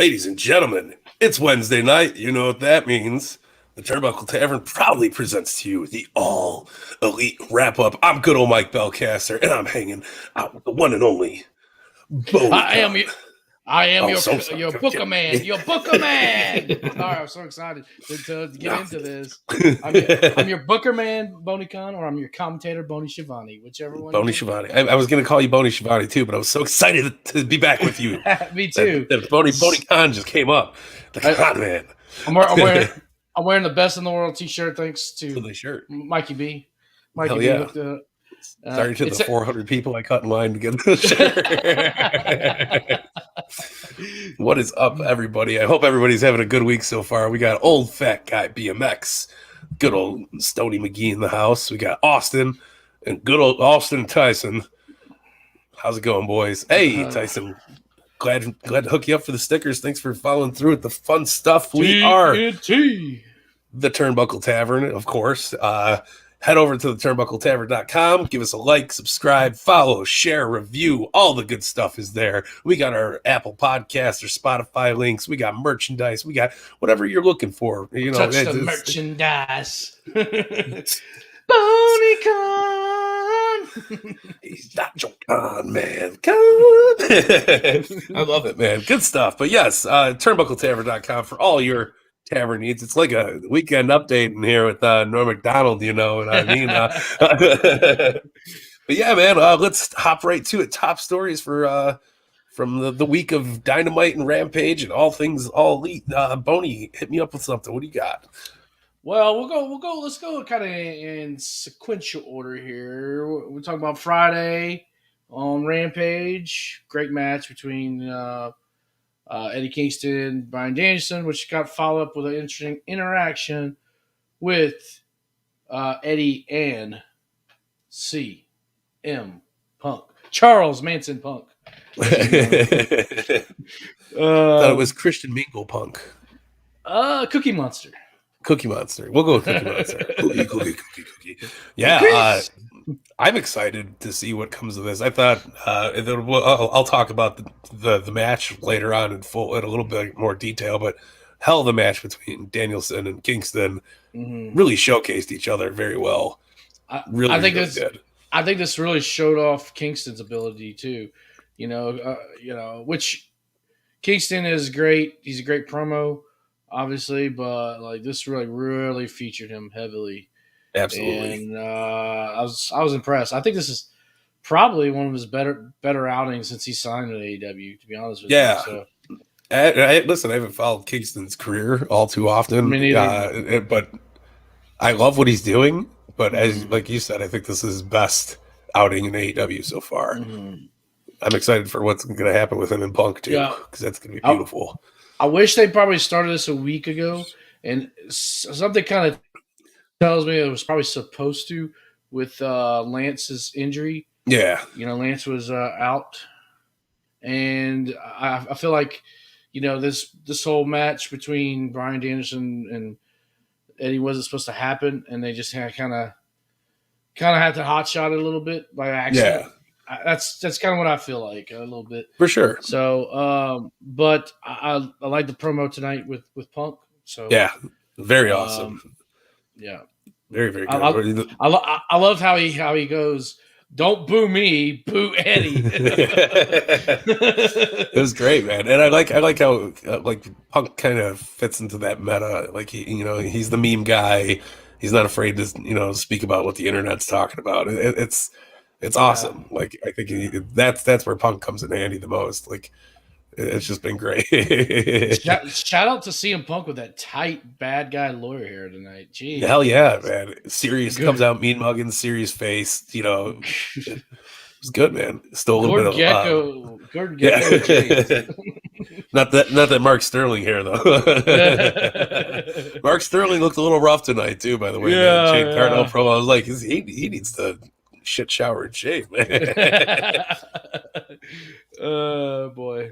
Ladies and gentlemen, it's Wednesday night. You know what that means. The Turnbuckle Tavern proudly presents to you the All Elite Wrap-Up. I'm good old Mike Belcaster, and I'm hanging out with the one and only Bodie. I am your booker man. Your booker man. All right, I'm so excited to get into this. I'm your booker man, Boney Khan, or I'm your commentator, Boney Shivani, whichever one. Boney Shivani. I was going to call you Boney Shivani too, but I was so excited to be back with you. Me too. That Boney Khan just came up. The Khan man. I'm wearing the best in the world T-shirt thanks to the shirt. Mikey B. Hell B yeah. Sorry to the 400 people I cut in line to get the shirt. What is up, everybody? I hope everybody's having a good week so far. We got old fat guy BMX, good old Stony McGee in the house. We got Austin and good old Austin Tyson. How's it going, boys? Hey, Tyson. Glad to hook you up for the stickers. Thanks for following through with the fun stuff. We are the Turnbuckle Tavern, of course. Head over to the turnbuckletavern.com. Give us a like, subscribe, follow, share, review. All the good stuff is there. We got our Apple Podcast or Spotify links. We got merchandise. We got whatever you're looking for. You know, touch the merchandise. Boney Con. He's not your con, man. Con. I love it, man. Good stuff. But yes, turnbuckletavern.com for all your tavern needs. It's like a weekend update in here with Norm Macdonald, you know what I mean? But yeah, man, let's hop right to it. Top stories for from the week of Dynamite and Rampage and all things all elite. Boney, hit me up with something. What do you got? Well, we'll go. Let's go kind of in sequential order here. We're talking about Friday on Rampage. Great match between Eddie Kingston, Bryan Danielson, which got followed up with an interesting interaction with Eddie and CM Punk. Charles Manson Punk. Thought it was Christian Mingle Punk. Cookie Monster. Cookie Monster. We'll go with Cookie Monster. Cookie. Yeah, I'm excited to see what comes of this. I thought I'll talk about the match later on in a little bit more detail, but hell of a match between Danielson and Kingston really showcased each other very well. I think this really showed off Kingston's ability too. Which Kingston is great. He's a great promo, obviously, but like this really featured him heavily. Absolutely, and I was impressed. I think this is probably one of his better outings since he signed with AEW. To be honest with you, so. Listen, I haven't followed Kingston's career all too often, but I love what he's doing. But like you said, I think this is his best outing in AEW so far. I'm excited for what's going to happen with him in Punk too, because that's going to be beautiful. I wish they probably started this a week ago, and something kind of tells me it was probably supposed to with Lance's injury. Yeah. Lance was out. And I feel like, this whole match between Bryan Danielson and Eddie wasn't supposed to happen, and they just kind of had to hotshot it a little bit by accident. Yeah. That's kind of what I feel like a little bit. For sure. So, but I like the promo tonight with Punk. So yeah, very awesome. Yeah. Very, very good. I love how he goes, "Don't boo me, boo Eddie." It was great, man, and I like how Punk kind of fits into that meta. Like he's the meme guy. He's not afraid to speak about what the internet's talking about. It's awesome. Like I think that's where Punk comes in handy the most. Like. It's just been great. Shout out to CM Punk with that tight bad guy lawyer hair tonight. Jeez. Hell yeah, man. Serious comes out, mean mugging, serious face. It was good, man. Still a little bit of Gordon Gecko. Not that Mark Sterling hair though. Mark Sterling looked a little rough tonight too, by the way. Yeah, Shane Carnell promo. I was like, he needs to shit shower and shave, man. Oh boy.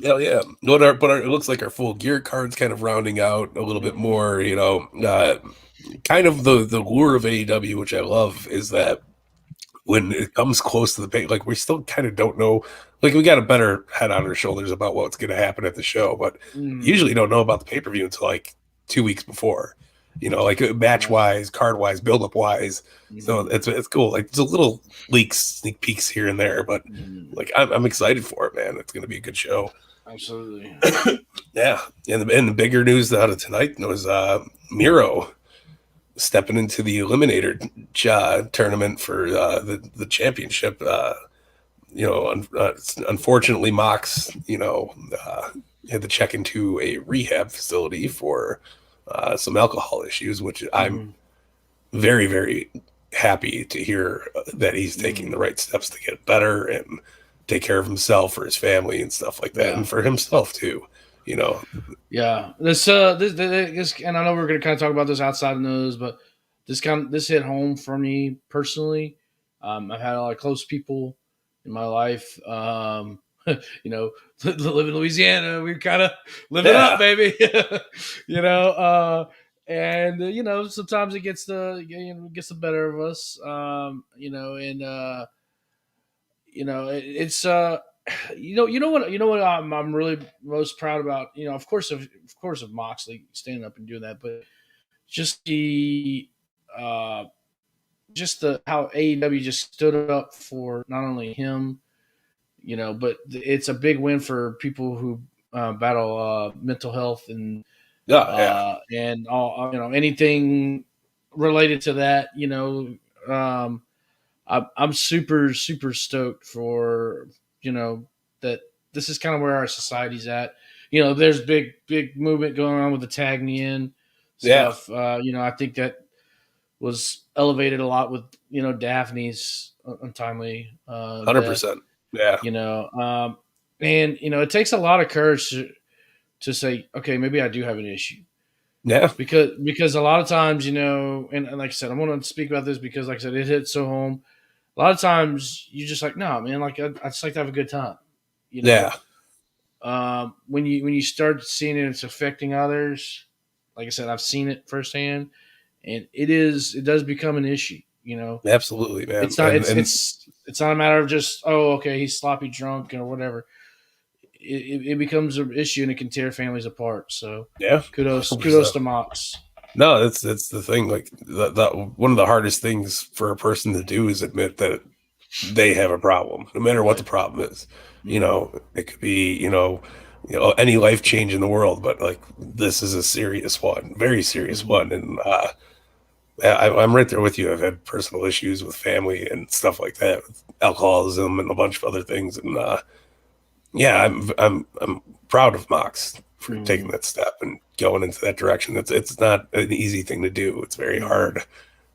Hell yeah. But it looks like our full gear card's kind of rounding out a little bit more, kind of the lure of AEW, which I love, is that when it comes close to the pay, like we still kind of don't know. Like we got a better head on our shoulders about what's going to happen at the show, but usually don't know about the pay per view until like 2 weeks before. You know, like match wise, card wise, build up wise. So it's cool. Like there's a little leaks, sneak peeks here and there, but like I'm excited for it, man. It's going to be a good show. Absolutely. Yeah, and the bigger news out of tonight was Miro stepping into the Eliminator tournament for the championship. Unfortunately, Mox, had to check into a rehab facility for some alcohol issues, which I'm very, very happy to hear that he's taking the right steps to get better and take care of himself, for his family and stuff like that, and for himself too. Yeah. This and I know we're going to kind of talk about this outside of news, but this hit home for me personally. I've had a lot of close people in my life. Live in Louisiana, we kind of live it up, baby. And sometimes it gets the better of us. It's what I'm really most proud about. Of course of Moxley standing up and doing that, but just the how AEW just stood up for not only him, but it's a big win for people who battle mental health and and all anything related to that. I'm super super stoked for that this is kind of where our society's at. There's big movement going on with the tag me in stuff. I think that was elevated a lot with Daphne's untimely 100%. Yeah. And it takes a lot of courage to say, okay, maybe I do have an issue. Yeah. Because a lot of times, and like I said, I'm going to speak about this because, like I said, it hit so home. A lot of times you're just like, no, man, like I just like to have a good time. Yeah. When you start seeing it, it's affecting others. Like I said, I've seen it firsthand, and it does become an issue. Absolutely, man. It's not it's not a matter of just okay, he's sloppy drunk or whatever. It becomes an issue, and it can tear families apart. So yeah, kudos to Mox. No, that's the thing. Like that one of the hardest things for a person to do is admit that they have a problem, no matter what the problem is. It could be any life change in the world, but like this is a serious one, very serious one, and I'm right there with you. I've had personal issues with family and stuff like that, with alcoholism and a bunch of other things, and I'm proud of Mox for taking that step and going into that direction. It's not an easy thing to do. It's very hard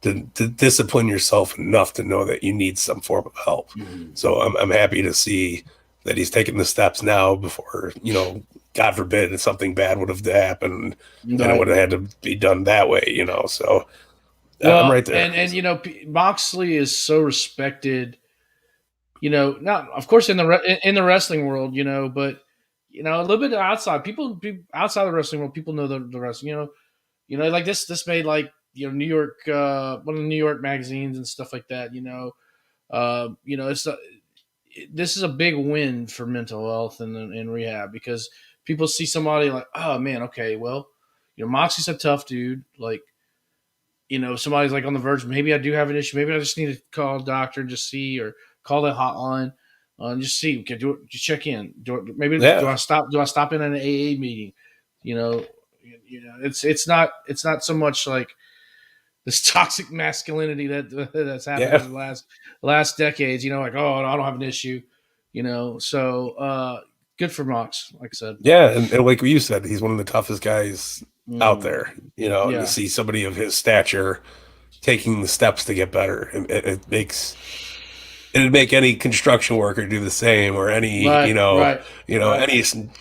to discipline yourself enough to know that you need some form of help. So I'm happy to see that he's taking the steps now before, God forbid, something bad would have happened and it would have had to be done that way, so I'm right there. And Moxley is so respected, not of course in the wrestling world, but a little bit outside. People outside the wrestling world, people know the wrestling. Like this made like New York, one of the New York magazines and stuff like that. This is a big win for mental health and rehab because people see somebody like, oh man, okay, well, Moxie's a tough dude. Like, somebody's like on the verge. Maybe I do have an issue. Maybe I just need to call a doctor and just see, or call that hotline. Just see, okay, just check in. Do I stop in an AA meeting? It's not so much like this toxic masculinity that's happened in the last decades. Like, oh, I don't have an issue. So good for Mox, like I said. Yeah, and like you said, he's one of the toughest guys out there. And to see somebody of his stature taking the steps to get better, it'd make any construction worker do the same, or any any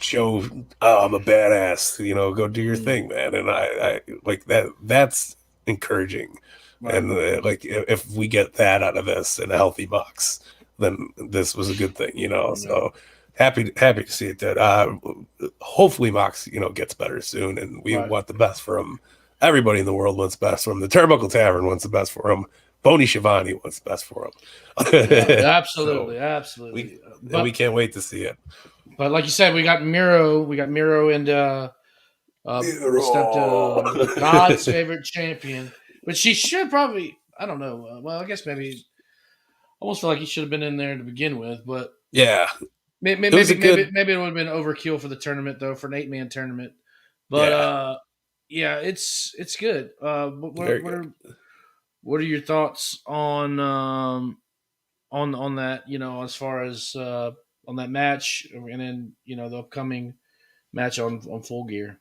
show. Oh, I'm a badass. Go do your thing, man. And I like that. That's encouraging. Right. And if we get that out of this in a healthy box, then this was a good thing. So happy to see it. That hopefully Mox gets better soon, and we want the best for him. Everybody in the world wants the best for him. The Turnbuckle Tavern wants the best for him. Boney Shivani wants best for him. Yeah, So absolutely, absolutely. we can't wait to see it. But like you said, we got Miro, and stepped Miro. God's favorite champion, which she should probably. I don't know. Well, I guess maybe almost feel like he should have been in there to begin with, but Yeah, maybe it was a good. maybe it would have been overkill for the tournament though, for an 8-man tournament. But Yeah, yeah, it's good. very good. What are your thoughts on that? As far as on that match, and then the upcoming match on Full Gear.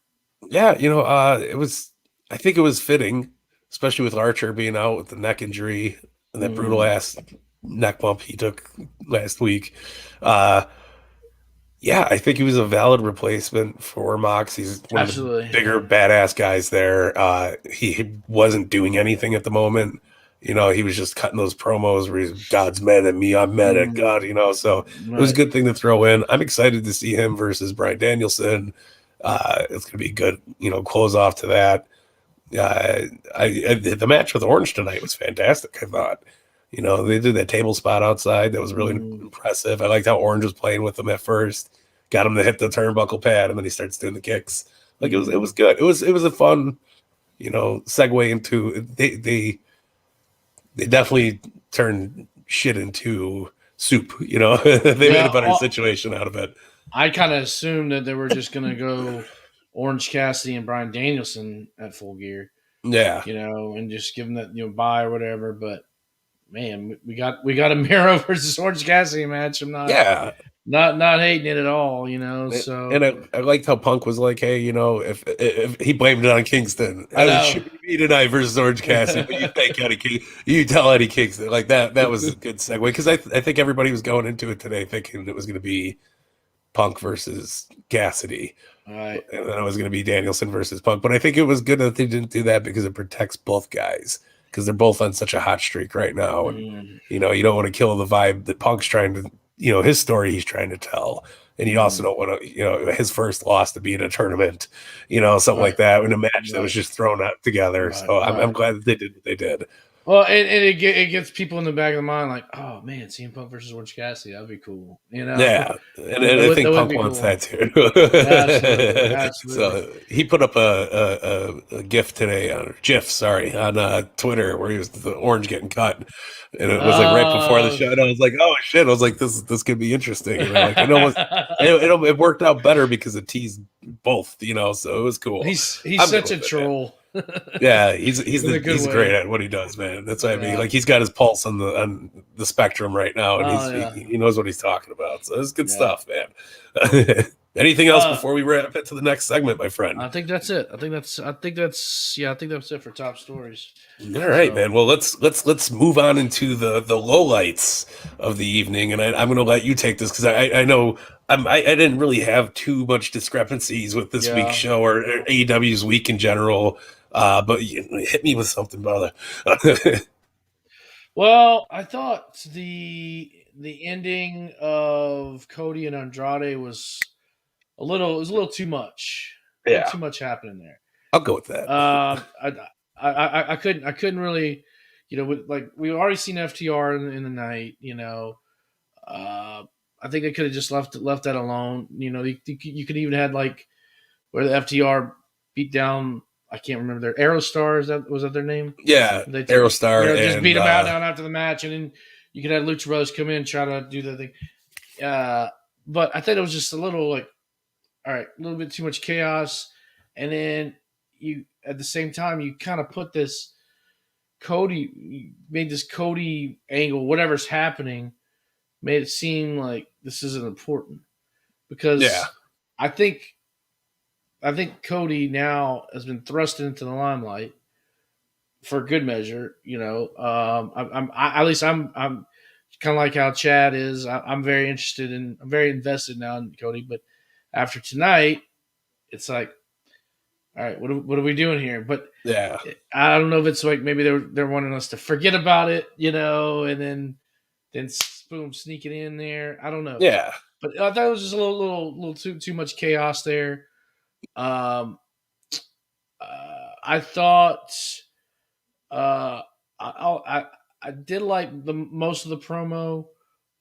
Yeah, it was. I think it was fitting, especially with Archer being out with the neck injury and that brutal Mm, ass neck bump he took last week. Uh, yeah, I think he was a valid replacement for Mox. He's one of the absolutely. bigger badass guys there. He wasn't doing anything at the moment. He was just cutting those promos where he's God's mad at me, I'm mad at God, Mm, so it was a right. good thing to throw in. I'm excited to see him versus Bryan Danielson. It's gonna be good, close off to that. The match with Orange tonight was fantastic, I thought. They did that table spot outside. That was really Mm, impressive. I liked how Orange was playing with them at first. Got him to hit the turnbuckle pad, and then he starts doing the kicks. Like it was mm. good. It was a fun, segue into they definitely turned shit into soup. They made Yeah, a better situation out of it. I kind of assumed that they were just going to go Orange Cassidy and Bryan Danielson at Full Gear, Yeah, and just give them that bye or whatever. But man, we got a Miro versus Orange Cassidy match. I'm yeah. not hating it at all. And So I liked how Punk was like, hey, if he blamed it on Kingston, I it know. should be me tonight versus Orange Cassidy, but you thank Eddie King, you tell Eddie Kingston, like that was a good segue because I think everybody was going into it today thinking it was going to be Punk versus Cassidy, All right. and then it was going to be Danielson versus Punk, but I think it was good that they didn't do that because it protects both guys because they're both on such a hot streak right now, and Mm, you don't want to kill the vibe that Punk's trying to, his story he's trying to tell. And you also mm. don't want to, his first loss to be in a tournament, something like Right. that in a match that was Right. just thrown out together. Right. So I'm Right. glad that they did what they did. Well, and it gets people in the back of the mind like, oh man, CM Punk versus Orange Cassidy, that'd be cool. Yeah, and That I that think would Punk be wants cool. that too. Absolutely, absolutely. So he put up a GIF today on GIF, sorry, on Twitter where he was the orange getting cut, and it was like right before the Uh, show, and I was like, oh shit, I was like, this could be interesting, and it worked out better because it teased both, so it was cool. he's I'm good such a with it, man. troll Yeah, he's in a good he's great way. at what he does, man. That's what I mean. Yeah. Like he's got his pulse on the spectrum right now, and Oh he, yeah. he knows what he's talking about. So it's good Yeah. stuff, man. Anything else Uh, before we wrap it to the next segment, my friend? I think that's it. I think that's it for top stories. All right, So man. Well, let's move on into the lowlights of the evening, and I'm going to let you take this because I know I didn't really have too much discrepancies with this week's yeah. show or AEW's week in general. But hit me with something, brother. Well, I thought the ending of Cody and Andrade was a little too much. A little Yeah, too much happening there. I'll go with that. I couldn't really, like we already seen FTR in the night. Uh, I think they could have just left that alone. You could even had like where the FTR beat down. I can't remember their Aerostar. Was that their name? Yeah, They took, Aerostar just beat and them out down after the match, and then you could have Lucha Bros come in and try to do the thing. But I thought it was just a little like, all right, a little bit too much chaos, and then you at the same time you kind of put this you made this Cody angle, whatever's happening, made it seem like this isn't important yeah, because I think I think Cody now has been thrust into the limelight for good measure. At least I'm kind of like how Chad is. I'm very interested I'm very invested now in Cody. But after tonight, it's like, all right, what are we doing here? But yeah, I don't know if it's like maybe they're wanting us to forget about it, and then boom, sneak it in there. I don't know, yeah, but I thought it was just a little too much chaos there. Um, I thought uh, I I did like the most of the promo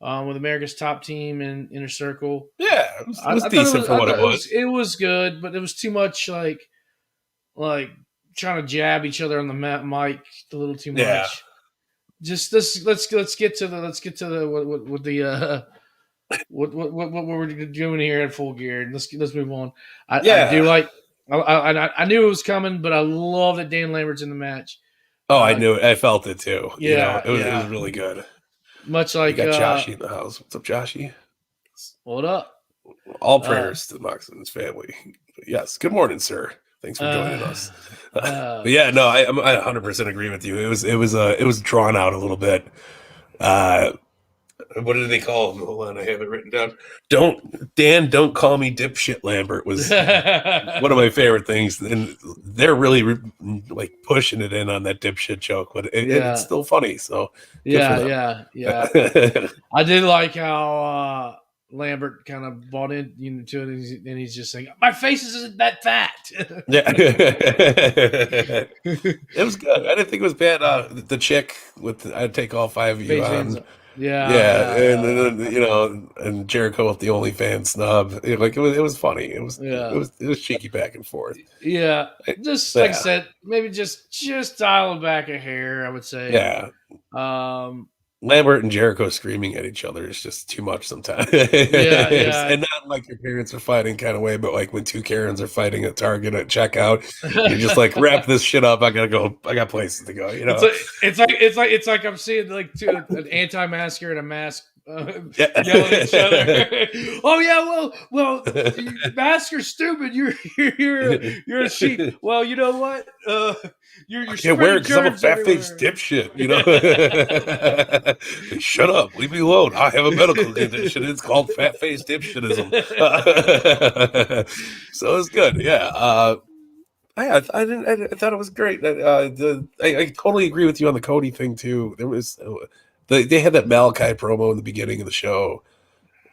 with America's Top Team and Inner Circle. Yeah, it was decent for what it was. It was good, but it was too much like trying to jab each other on the mic a little too much. Yeah. Just let's get to the what the what we're doing here at Full Gear, and let's move on. I do like. I knew it was coming, but I love that Dan Lambert's in the match. Oh, I knew it. I felt it too. Yeah, it was really good. Much like we got Joshy in the house. What's up, Joshy? What up? All prayers to Mox and his family. Yes. Good morning, sir. Thanks for joining us. But yeah, no, I 100% agree with you. It was drawn out a little bit. What did they call him? Hold on, I have it written down. Don't call me dipshit Lambert was one of my favorite things, and they're really like pushing it in on that dipshit joke, but it's still funny. So yeah. I did like how Lambert kind of bought into it, and he's just saying, "My face isn't that fat." Yeah, it was good. I didn't think it was bad. The chick with I'd take all 5 of you on. Yeah, and and Jericho with the OnlyFans snub. It was funny. It was cheeky back and forth. Yeah, just like I said, maybe just dial it back a hair. I would say. Yeah. Lambert and Jericho screaming at each other is just too much sometimes. And not like your parents are fighting kind of way, but like when two Karens are fighting at Target at checkout, you're just like, wrap this shit up. I gotta go. I got places to go. You know, it's like I'm seeing like an anti-masker and a mask yelling at each other. Oh yeah, well, mask are stupid. You're a sheep. Well, you know what? You're can't wear it because I'm a fat-faced dipshit. You know, shut up, leave me alone. I have a medical condition. It's called fat-faced dipshitism. So it's good. Yeah. I thought it was great. I totally agree with you on the Cody thing too. There was they had that Malachi promo in the beginning of the show,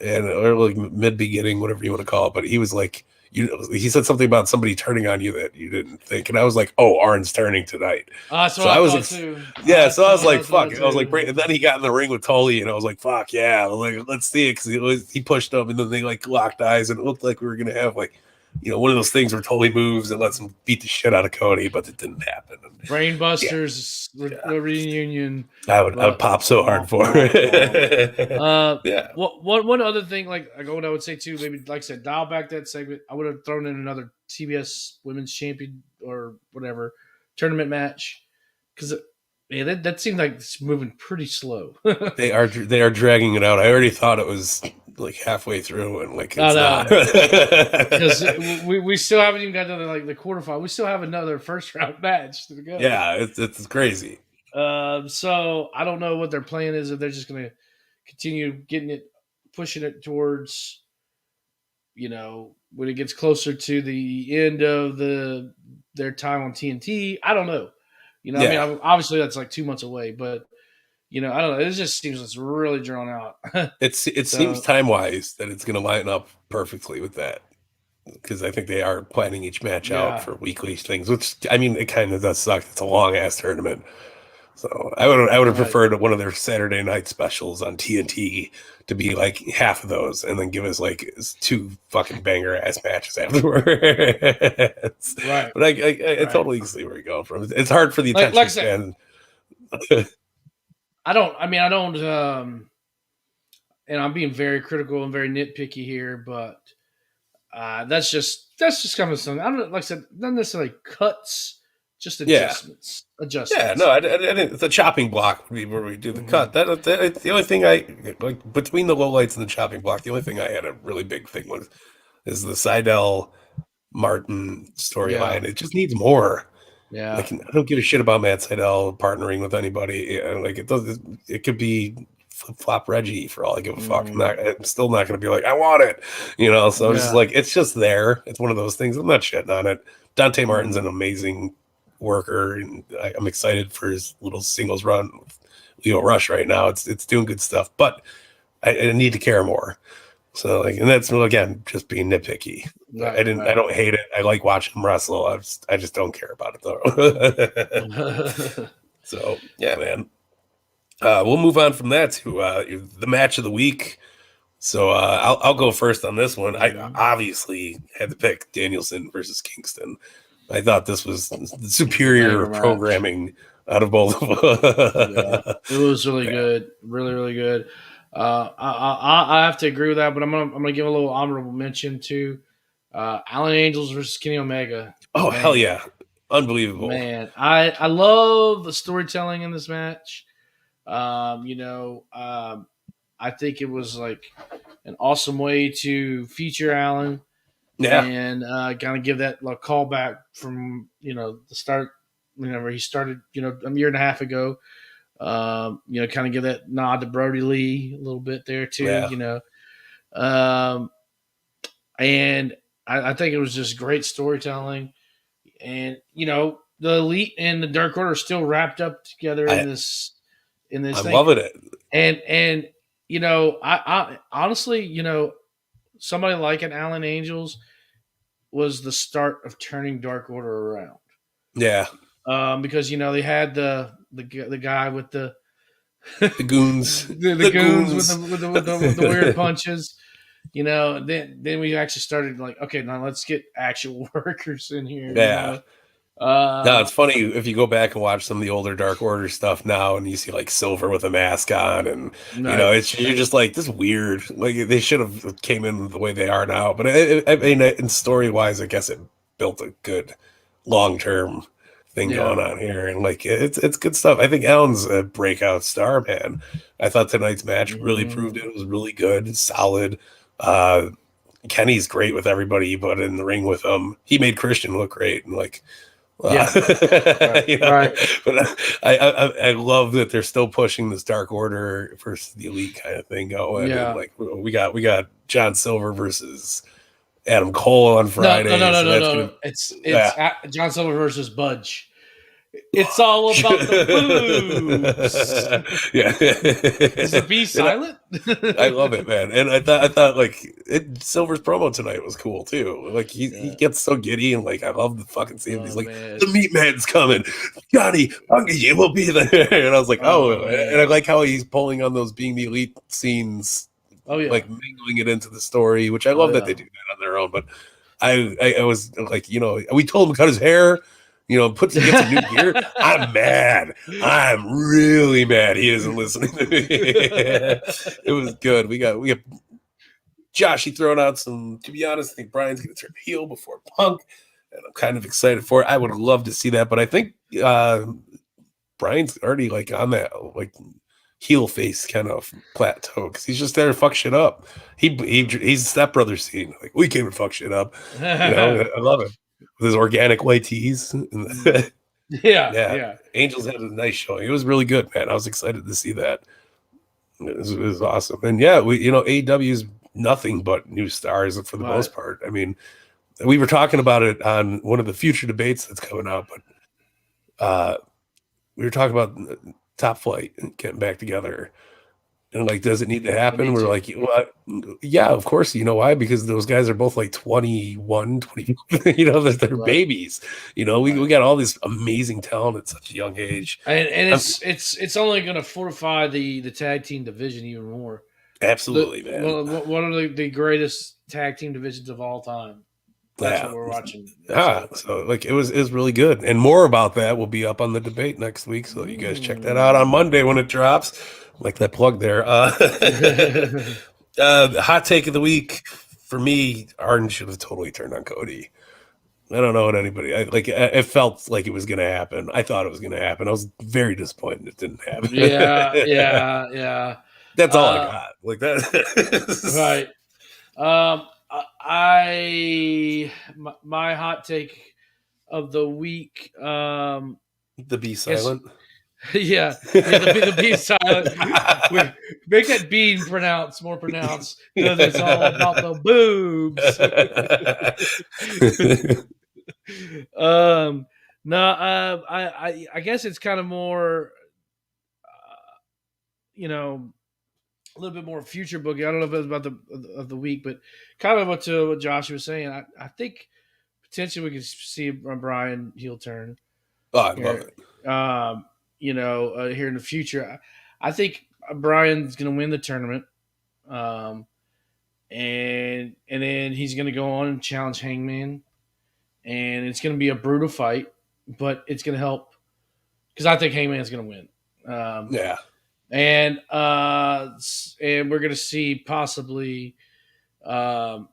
or like mid beginning, whatever you want to call it. But he was like, he said something about somebody turning on you that you didn't think, and I was like, oh, Arn's turning tonight. So I was too. Yeah, so I was like, fuck. I was like, and then he got in the ring with Tully, and I was like, fuck yeah. I was like, let's see it, because he pushed him, and then they like locked eyes, and it looked like we were gonna have like, one of those things where Tully moves and lets him beat the shit out of Cody, but it didn't happen. Brainbusters reunion. I would pop so hard for it. Yeah. One other thing, like what I would say too, maybe like I said, dial back that segment. I would have thrown in another TBS Women's Champion or whatever tournament match, because that seemed like it's moving pretty slow. They are dragging it out. I already thought it was like halfway through, and like it's not, because we still haven't even got to the quarterfinal. We still have another first round match to go. Yeah, it's crazy. So I don't know what their plan is. If they're just going to continue pushing it towards, when it gets closer to the end of their time on TNT. I don't know. I mean, obviously that's like 2 months away, but I don't know. It just seems it's really drawn out. It seems time wise that it's going to line up perfectly with that, because I think they are planning each match out for weekly things. Which, I mean, it kind of does suck. It's a long ass tournament, so I would have preferred one of their Saturday night specials on TNT to be like half of those, and then give us like 2 fucking banger ass matches afterwards. Right. But I totally see where you're going from. It's hard for the attention span. I don't, and I'm being very critical and very nitpicky here, but that's just kind of something. I don't know, like I said, not necessarily cuts, just adjustments. Yeah, no, I didn't. The chopping block would be where we do the cut. That the only thing I like between the lowlights and the chopping block. The only thing I had a really big thing is the Seidel Martin storyline. It just needs more. Yeah, like, I don't give a shit about Matt Seidel partnering with anybody. Like it could be Flip Flop Reggie for all I give a fuck. I'm still not going to be like, I want it, So I'm just like, it's just there. It's one of those things. I'm not shitting on it. Dante Martin's an amazing worker, and I'm excited for his little singles run with Leo Rush right now. It's doing good stuff, but I need to care more. So and that's again just being nitpicky. Right, I don't hate it. I like watching him wrestle. I just don't care about it though. So yeah, man. We'll move on from that to the match of the week. So I'll go first on this one. I Mhm. obviously had to pick Danielson versus Kingston. I thought this was the It was a superior banger match. programming out of both of Yeah, them. it was really Yeah. good, really, really good. I have to agree with that, but I'm gonna give a little honorable mention to Alan Angels versus Kenny Omega. Oh, hell Man, yeah. Unbelievable. I love the storytelling in this match. You know, I think it was like an awesome way to feature Alan Yeah. and kind of give that like, callback from the start whenever he started a year and a half ago. Kind of give that nod to Brody Lee a little bit there too. Yeah. Um, and I think it was just great storytelling. And the Elite and the Dark Order are still wrapped up together I, in this I'm thing. loving it. And I honestly, somebody like an Allen Angels was the start of turning Dark Order around. Yeah. Because they had the guy with the The goons. the The goons with goons. the weird punches. Then we actually started like, okay, now let's get actual workers in here. Yeah. No, Uh, it's funny if you go back and watch some of the older Dark Order stuff now, and you see like Silver with a mask on, and right. it's you're just like this is weird. Like they should have came in the way they are now. But I mean, in story wise, I guess it built a good long term thing going Yeah. on here, and like it's good stuff. I think Allen's a breakout star, man. I thought tonight's match really Mhm. proved it. It was really good, solid. Uh, Kenny's great with everybody, but in the ring with him, he made Christian look great, and like. Uh, Yeah. Right. Right. but I love that they're still pushing this Dark Order versus the Elite kind of thing going, and Yeah. like we got John Silver versus Adam Cole on No, no, no, Friday, no, so no, that's no. gonna It's yeah. John Silver versus Budge. It's all about the boobs. Yeah, Is the B and silent? I love it, man. And I thought like Silver's promo tonight was cool too. Like he Yeah. gets so giddy and like I love the fucking scene. He's Oh like, the man. meat man's coming, Johnny. Hungry will be there. And I was like, Oh oh, and I man. like how he's pulling on those being the elite scenes, Oh yeah. like mingling it into the story, which I Oh love that they yeah. do that on their own. But I was like, we told him to cut his hair. Get some new gear. I'm mad. I'm really mad. He isn't listening to me. It was good. We got Joshy throwing out some. To be honest, I think Brian's going to turn heel before Punk, and I'm kind of excited for it. I would love to see that, but I think Brian's already like on that like heel face kind of plateau because he's just there to fuck shit up. He's stepbrother scene. Like we came to fuck shit up. I love it with his organic white tees. Yeah. Yeah, Yeah. Angels had a nice showing. It was really good, man. I was excited to see that. It was awesome. And yeah, AEW is nothing but new stars for the Right. most part. I mean, we were talking about it on one of the future debates that's coming out, but we were talking about Top Flight and getting back together. And like, does it need to I happen? need We're to. like, well, yeah, of course. You know why? Because those guys are both like 21, 20, they're Right. babies. We, Right. we got all this amazing talent at such a young age. And I'm, it's only going to fortify the tag team division even more. absolutely, man. One of the greatest tag team divisions of all time. That's what Yeah. we're watching. Yeah. So, So like it was really good. And more about that will be up on the debate next week. So you guys check that out on Monday when it drops. Like that plug there. The hot take of the week for me, Arden should have totally turned on Cody. I don't know what anybody it felt like it was gonna happen. I thought it was gonna happen. I was very disappointed it didn't yeah, happen. yeah, yeah. That's all I Uh, got. Like that. right. My hot take of the week. The be Guess silent. yeah. The B silent. We make that B more pronounced because it's all about the boobs. um, no, I guess it's kind of more, a little bit more future boogie. I don't know if it's about the week, but kind of what Josh was saying. I think potentially we could see a Brian heel turn Oh, I love here. it. Here in the future. I think Bryan's going to win the tournament, and then he's going to go on and challenge Hangman, and it's going to be a brutal fight, but it's going to help because I think Hangman's going to win. Yeah. And we're going to see possibly, like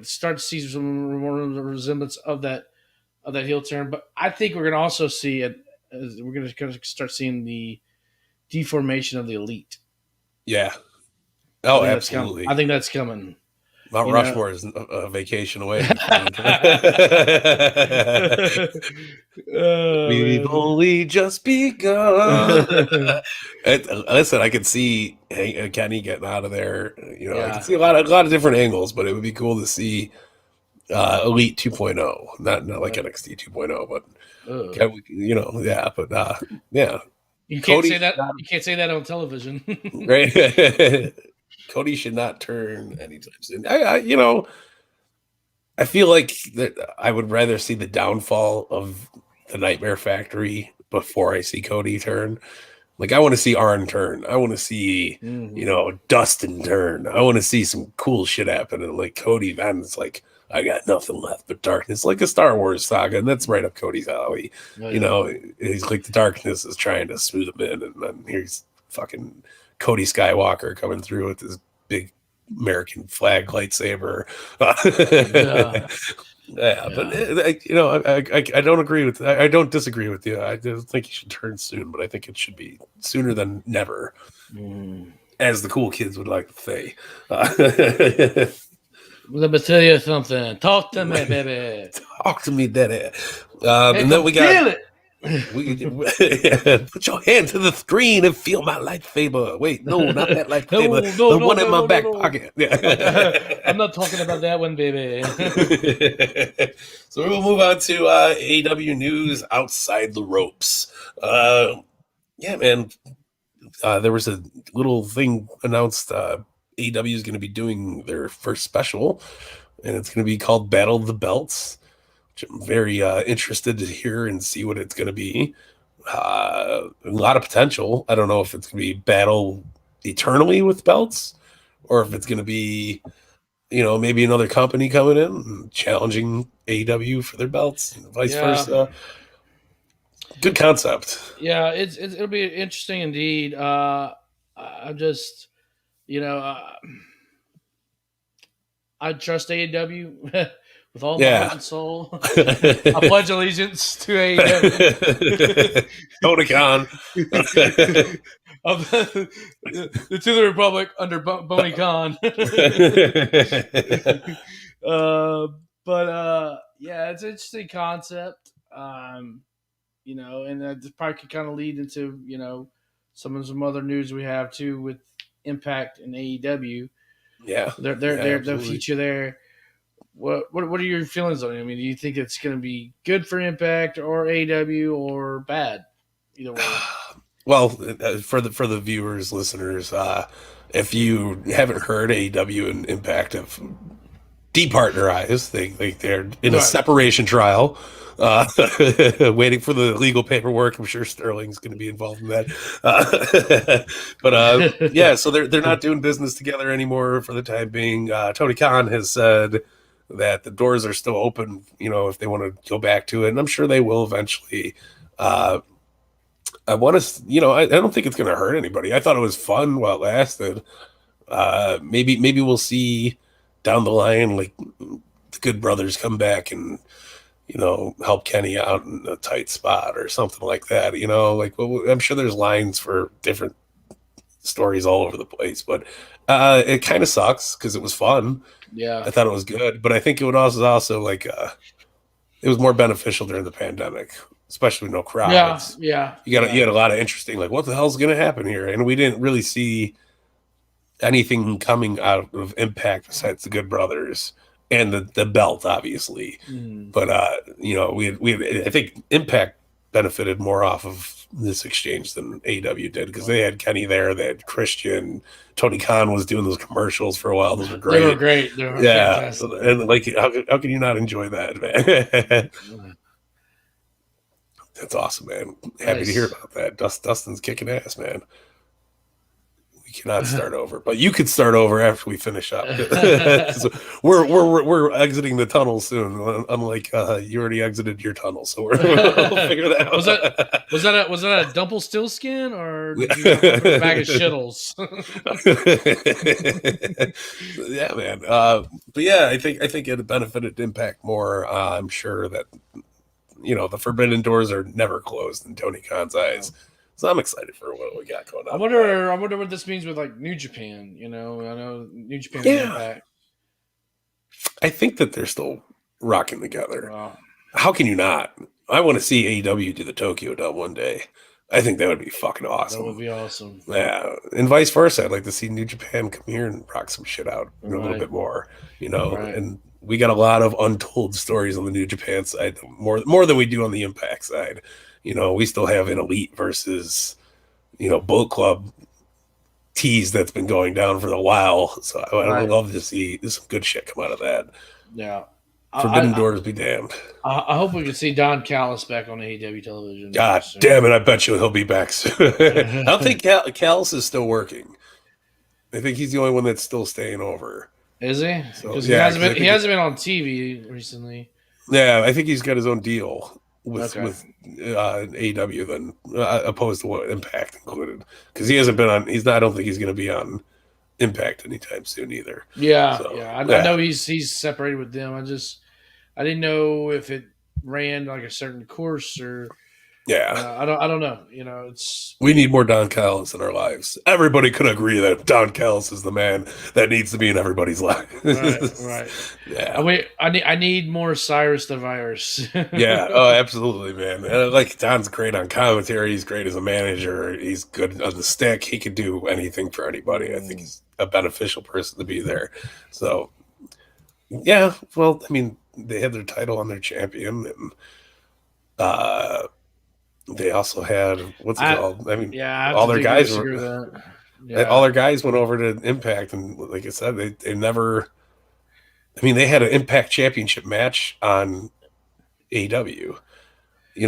start to see some more resemblance of that heel turn. But I think we're going to also see it. We're going to start seeing the deformation of the Elite. Yeah. Oh, absolutely. I think that's coming. Mount Rushmore is a vacation away. We've only just begun. Listen, I could see Kenny getting out of there. I can see a lot of different angles, but it would be cool to see Elite 2.0, not like NXT 2.0, but yeah. You can't say that. You can't say that on television, right? Cody should not turn anytime soon. I feel like that I would rather see the downfall of the Nightmare Factory before I see Cody turn. Like I want to see Arn turn. I want to see Dustin turn. I want to see some cool shit happen. And like Cody, then it's like I got nothing left but darkness, like a Star Wars saga, and that's right up Cody's alley. He's like the darkness is trying to smooth him in, and then here's fucking Cody Skywalker coming through with his big American flag lightsaber. But I don't agree with. I don't disagree with you. I don't think he should turn soon, but I think it should be sooner than never, as the cool kids would like to say. Let me tell you something. Talk to me, baby. Talk to me, daddy. And then we got it. Put your hand to the screen and feel my lightsaber. Wait, no, not that lightsaber. The one in my back pocket. I'm not talking about that one, baby. So we'll move on to AEW news outside the ropes. Man. There was a little thing announced. AEW is going to be doing their first special, and it's going to be called Battle of the Belts, which I'm very interested to hear and see what it's going to be. A lot of potential. I don't know if it's going to be battle eternally with belts, or if it's going to be, maybe another company coming in and challenging AEW for their belts, and vice versa. Good concept. Yeah, it'll be interesting indeed. I'm just, I trust AEW with all my heart and soul. I pledge allegiance to AEW. Tony Khan. To the Republic under Boney Khan. It's an interesting concept. And that probably could kind of lead into, some other news we have too with Impact and AEW. Yeah, their future there. What are your feelings on it? I mean, do you think it's going to be good for Impact or AEW or bad? Either way. Well, for the viewers, listeners, if you haven't heard, AEW and Impact have departnerized. They're in a separation trial. Waiting for the legal paperwork. I'm sure Sterling's going to be involved in that. So they're not doing business together anymore for the time being. Tony Khan has said that the doors are still open, if they want to go back to it, and I'm sure they will eventually. I want to, I don't think it's going to hurt anybody. I thought it was fun while it lasted. Maybe we'll see down the line, like the Good Brothers come back and help Kenny out in a tight spot or something like that. I'm sure there's lines for different stories all over the place, but it kind of sucks because it was fun. Yeah, I thought it was good, but I think it would also like it was more beneficial during the pandemic, especially with no crowds. Yeah. You had a lot of interesting, like, what the hell's going to happen here? And we didn't really see anything coming out of Impact besides the Good Brothers and the belt, obviously. But I think Impact benefited more off of this exchange than AEW did because they had Kenny there, they had Christian, Tony Khan was doing those commercials for a while. Those were great. They were great. They were fantastic. And like, how can you not enjoy that, man? That's awesome, man. Happy to hear about that. Dustin's kicking ass, man. We cannot start over, but you could start over after we finish up. So we're exiting the tunnel soon. Unlike you already exited your tunnel, so we'll figure that out. Was that a double still skin, or did you open a bag of shittles? Yeah, man. But yeah, I think it benefited Impact more. I'm sure that the forbidden doors are never closed in Tony Khan's eyes. So I'm excited for what we got going on. I wonder what this means with like New Japan. I know New Japan Impact. I think that they're still rocking together. Wow. How can you not? I want to see AEW do the Tokyo Dome one day. I think that would be fucking awesome. That would be awesome. Yeah, and vice versa. I'd like to see New Japan come here and rock some shit out a little bit more. And we got a lot of untold stories on the New Japan side, more than we do on the Impact side. We still have an Elite versus, Boat Club tease that's been going down for a while. So I would love to see some good shit come out of that. Yeah. Forbidden Doors be damned. I hope we can see Don Callis back on AEW television. God damn it, I bet you he'll be back soon. I don't think Callis is still working. I think he's the only one that's still staying over. Is he? Because he hasn't been on TV recently. Yeah, I think he's got his own deal with AEW then, opposed to what Impact included. Because he hasn't been on. I don't think he's going to be on Impact anytime soon either. Yeah, I know he's separated with them. I didn't know if it ran like a certain course or. Yeah, I don't know. We need more Don Callis in our lives. Everybody could agree that Don Callis is the man that needs to be in everybody's life. Right. Yeah. I need more Cyrus the Virus. Yeah. Oh, absolutely, man. Like Don's great on commentary. He's great as a manager. He's good on the stick. He can do anything for anybody. I think he's a beneficial person to be there. So, yeah. Well, I mean, they had their title on their champion, and they also had what's it called? I mean, all their guys were. Yeah. All their guys went over to Impact, and like I said, they never. I mean, they had an Impact Championship match on AEW. It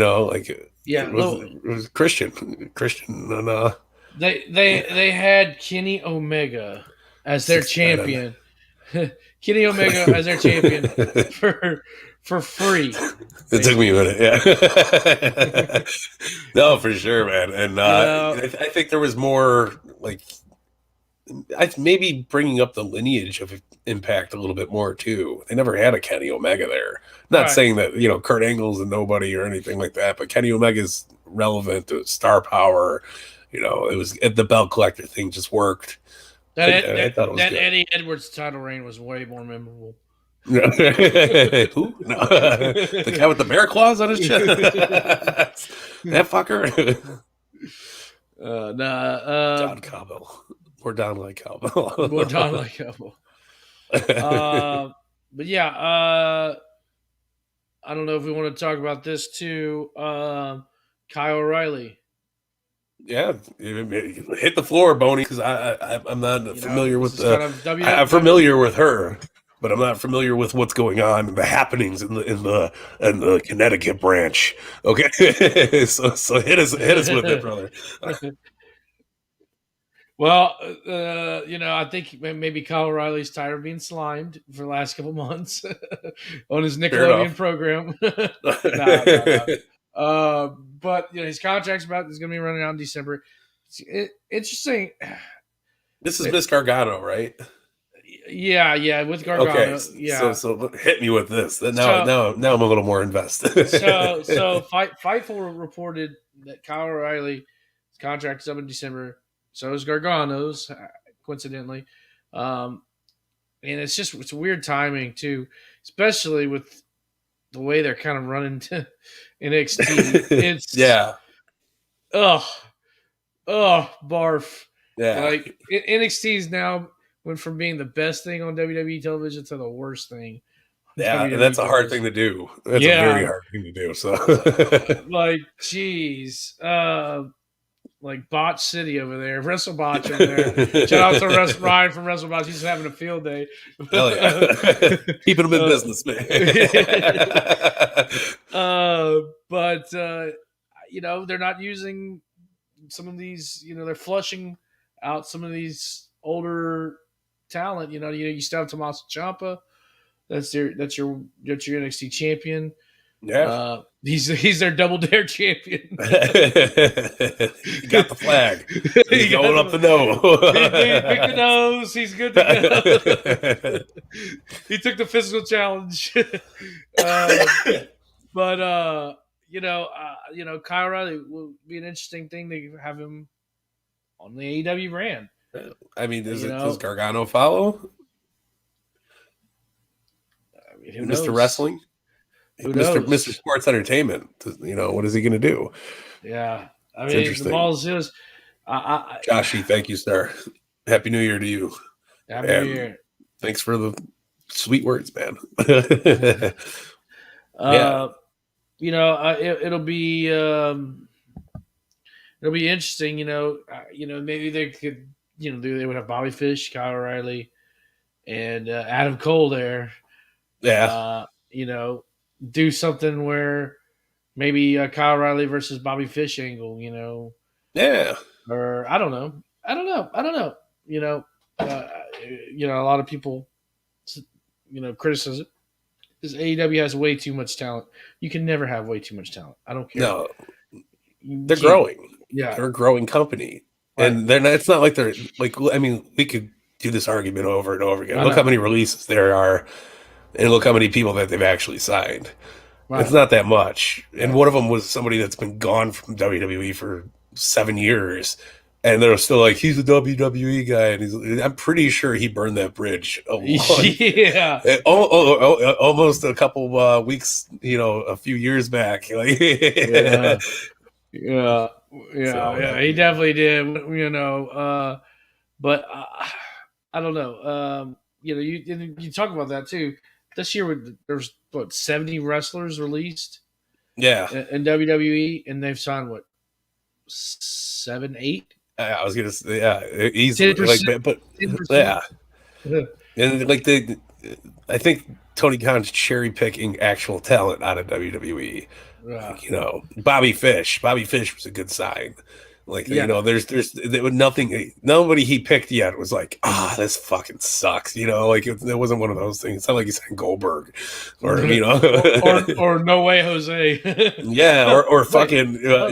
was Christian, and they had Kenny Omega as their champion. Kenny Omega as their champion for free. It took me a minute, yeah. No, for sure, man. And I think there was more like maybe bringing up the lineage of Impact a little bit more too. They never had a Kenny Omega there. Not saying that Kurt Angle's a nobody or anything like that, but Kenny Omega's relevant to star power. It was the belt collector thing just worked. I thought it was good. Eddie Edwards' title reign was way more memorable. Who? No. The guy with the bear claws on his chest. That fucker. Don Cowbell. We're down like Cowbell. We're down like Cowbell. But yeah, I don't know if we want to talk about this too. Kyle O'Reilly. Yeah, hit the floor, Boney, because I'm not familiar with I'm familiar with her, but I'm not familiar with what's going on, the happenings in the Connecticut branch. Okay, so hit us with it, brother. Well, I think maybe Kyle O'Reilly's tired of being slimed for the last couple months on his Nickelodeon program. No. But his contract's is going to be running out in December. It's interesting. This is Miss Gargano, right? Yeah, with Gargano. Okay, yeah. So hit me with this. Now I'm a little more invested. so Fightful reported that Kyle O'Reilly's contract is up in December. So is Gargano's, coincidentally. And it's weird timing too, especially with the way they're kind of running to NXT. It's barf. Yeah. Like NXT's now went from being the best thing on WWE television to the worst thing. Yeah, and that's a hard thing to do. That's a very hard thing to do. So like, geez. Like Botch City over there, WrestleBotch over there. Shout out to Ryan from WrestleBotch. He's having a field day. Hell yeah. Keeping him in business, man. But they're not using some of these. They're flushing out some of these older talent. You still have Tommaso Ciampa. That's your NXT champion. Yeah. He's their Double Dare champion. He got the flag. He's going up the nose. He picked the nose. He's good to go. He took the physical challenge. But Kyle O'Reilly will be an interesting thing to have him on the AEW brand. I mean, does Gargano follow? I mean, who knows? Mr. Wrestling? Mr. Sports Entertainment. What is he going to do? Yeah. I mean, the balls is. Joshy, thank you, sir. Happy New Year to you. Happy New Year. Thanks for the sweet words, man. It'll be interesting. Maybe they could, they would have Bobby Fish, Kyle O'Reilly, and Adam Cole there. Yeah. Do something where maybe Kyle O'Reilly versus Bobby Fish angle. Yeah. Or I don't know. A lot of people, criticize it. Because AEW has way too much talent. You can never have way too much talent. I don't care. No, they're growing. Yeah, they're a growing company, right. And they're not. It's not like they're like. I mean, we could do this argument over and over again. Look how many releases there are, and look how many people that they've actually signed. Right. It's not that much. And one of them was somebody that's been gone from WWE for 7 years. And they're still like, he's a WWE guy, and I'm pretty sure he burned that bridge almost a couple weeks, a few years back. Like, yeah, he definitely did. But I don't know. You talk about that too. This year, there's 70 wrestlers released. Yeah, in WWE, and they've signed 7, 8. I was gonna say, easily, 10%, but 10%. And I think Tony Khan's cherry picking actual talent out of WWE. Bobby Fish was a good sign. There was nobody he picked yet was like, this fucking sucks. It wasn't one of those things. It's not like he signed Goldberg or or No Way Jose. Yeah, or fucking or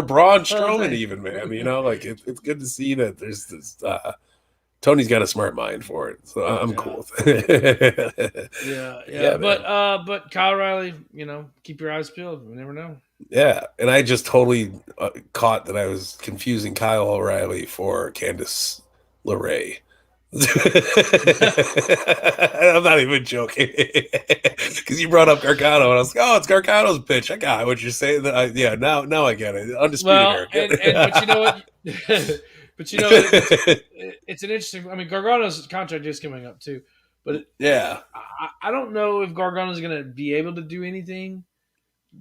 Braun Strowman even, man. It's good to see that there's this. Tony's got a smart mind for it, so I'm cool with it. Yeah. But Kyle O'Reilly, keep your eyes peeled. You never know. Yeah, and I just totally caught that I was confusing Kyle O'Reilly for Candice LeRae. I'm not even joking, because you brought up Gargano, and I was like, "Oh, it's Gargano's pitch." I got what you're saying. Now I get it. Undisputed. But you know what? It's an interesting. I mean, Gargano's contract is coming up too, but I don't know if Gargano's going to be able to do anything.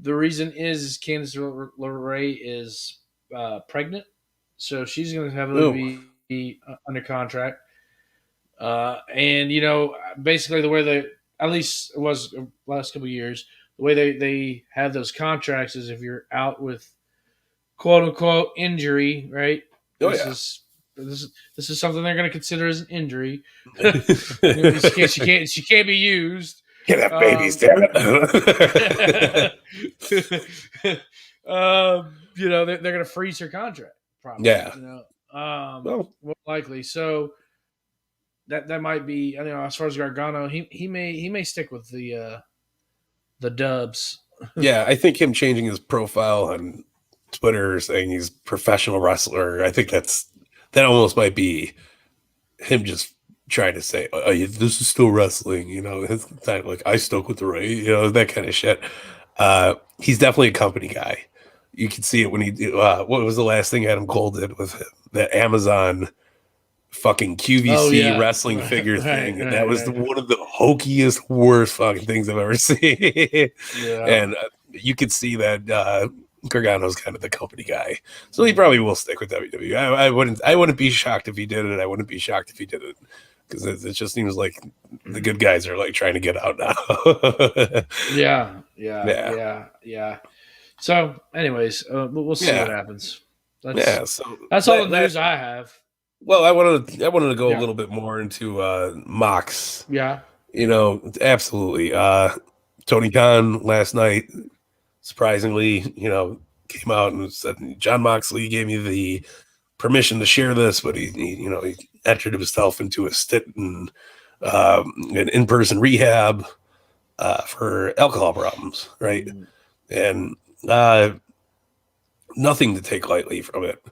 The reason is Candice LeRae is pregnant, so she's going to have to be under contract. And basically the way they, at least it was the last couple of years, the way they have those contracts is if you're out with quote unquote injury, right? This is something they're going to consider as an injury. She can't be used. Get that babies, damn it. They're going to freeze her contract. Probably. Yeah. More likely. So that might be. As far as Gargano, he may stick with the dubs. Yeah, I think him changing his profile on Twitter saying he's a professional wrestler, I think that almost might be him just trying to say, this is still wrestling, it's not like I stuck with the right, that kind of shit. He's definitely a company guy. You can see it when he what was the last thing Adam Cole did with him? That Amazon fucking QVC wrestling figure thing. And that was one of the hokiest, worst fucking things I've ever seen. And you could see that Gargano's kind of the company guy, so he probably will stick with WWE. I wouldn't be shocked if he did it. I wouldn't be shocked if he didn't, because it just seems like the good guys are like trying to get out now. Yeah. So, anyways, we'll see what Yeah, happens. yeah. So That's all the that news I have. well, I wanted to go a Yeah, little bit more into Mox. yeah. Absolutely. Tony Khan last night, surprisingly, came out and said Jon Moxley gave me the permission to share this, but he entered himself into a stint in an in-person rehab for alcohol problems, right? Mm, And uh, nothing to take lightly from it.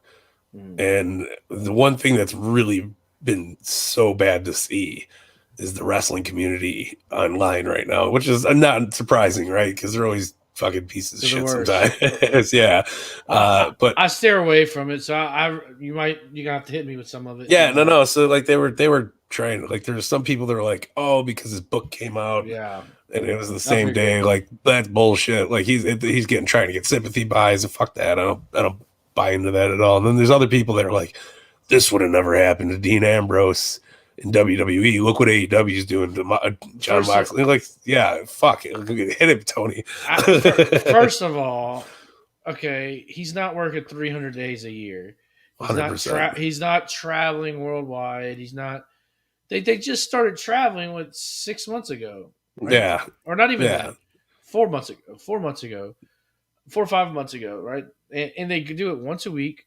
mm. And the one thing that's really been so bad to see is the wrestling community online right now, which is not surprising, right? Because they're always fucking pieces of To the shit worst. sometimes. Yeah. But I steer away from it, so you gonna have to hit me with some of it. yeah, no. So like they were trying, like there's some people that are like, oh, because his book came out Yeah, and it was the I same figured. day. Like that's bullshit. Like he's getting trying to get sympathy buys and fuck that. I don't buy into that at all. And then there's other people that are like, this would have never happened to Dean Ambrose in WWE. Look what AEW is doing to Jon First of Moxley. Like, yeah, fuck it. Hit him, Tony. first of all, okay, he's not working 300 days a year. He's not 100%. he's not traveling worldwide. He's not. They just started traveling 6 months ago, right? Yeah. Or not even Yeah. that. 4 months ago. 4 months ago. 4 or 5 months ago, right? And they could do it once a week.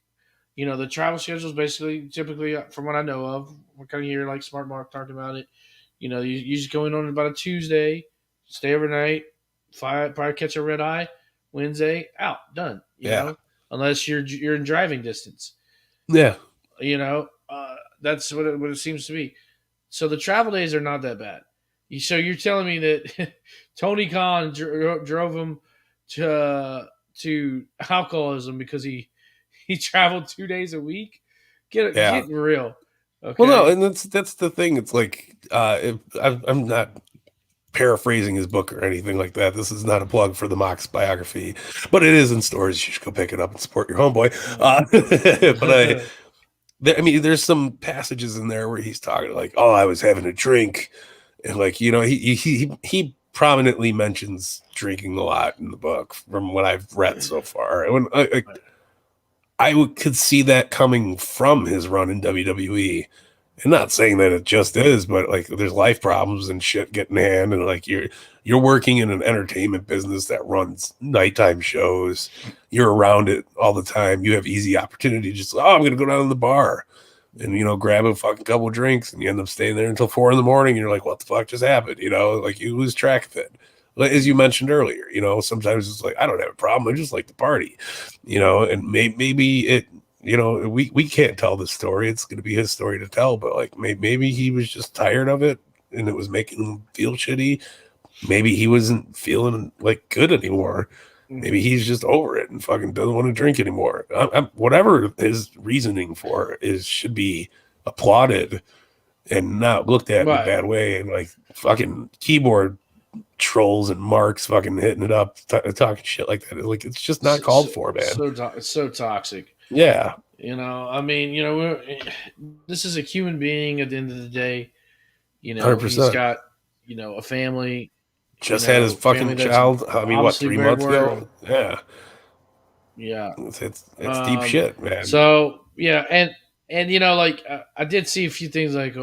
The travel schedule is basically typically, from what I know of, what kind of year like Smart Mark talked about it. You just go in on about a Tuesday, stay overnight, probably catch a red eye, Wednesday out, done. Yeah. Unless you're in driving distance. Yeah. That's what it seems to be. So the travel days are not that bad. So you're telling me that Tony Khan drove him to alcoholism because he traveled 2 days a week? Yeah. Get real, Well, no, okay? and that's the thing. It's like if, I'm not paraphrasing his book or anything like that. This is not a plug for the Mox biography, but it is in stores. You should go pick it up and support your homeboy. But I mean, there's some passages in there where he's talking like, "Oh, I was having a drink," and like he prominently mentions drinking a lot in the book from what I've read so far. And when could see that coming from his run in WWE. And not saying that it just is, but like there's life problems and shit getting hand, and like you're working in an entertainment business that runs nighttime shows. You're around it all the time. You have easy opportunity. Just I'm gonna go down to the bar and grab a fucking couple of drinks, and you end up staying there until 4 a.m. And you're like, what the fuck just happened? Like you lose track of it. As you mentioned earlier, sometimes it's like I don't have a problem. I just like to party, and maybe it we can't tell the story. It's going to be his story to tell, but like maybe he was just tired of it and it was making him feel shitty. Maybe he wasn't feeling like good anymore. Maybe he's just over it and fucking doesn't want to drink anymore. Whatever his reasoning for is should be applauded and not looked at in a Right. bad way. And like fucking keyboard trolls and marks fucking hitting it up, talking shit like that. Like it's just not called for, man. It's so toxic. Yeah, I mean, this is a human being at the end of the day. 100%. He's got, a family, Just had his family fucking that's child. I mean, what, obviously 3 months breadwinner. ago? Yeah, Yeah. it's deep shit, man. So yeah, and like I did see a few things like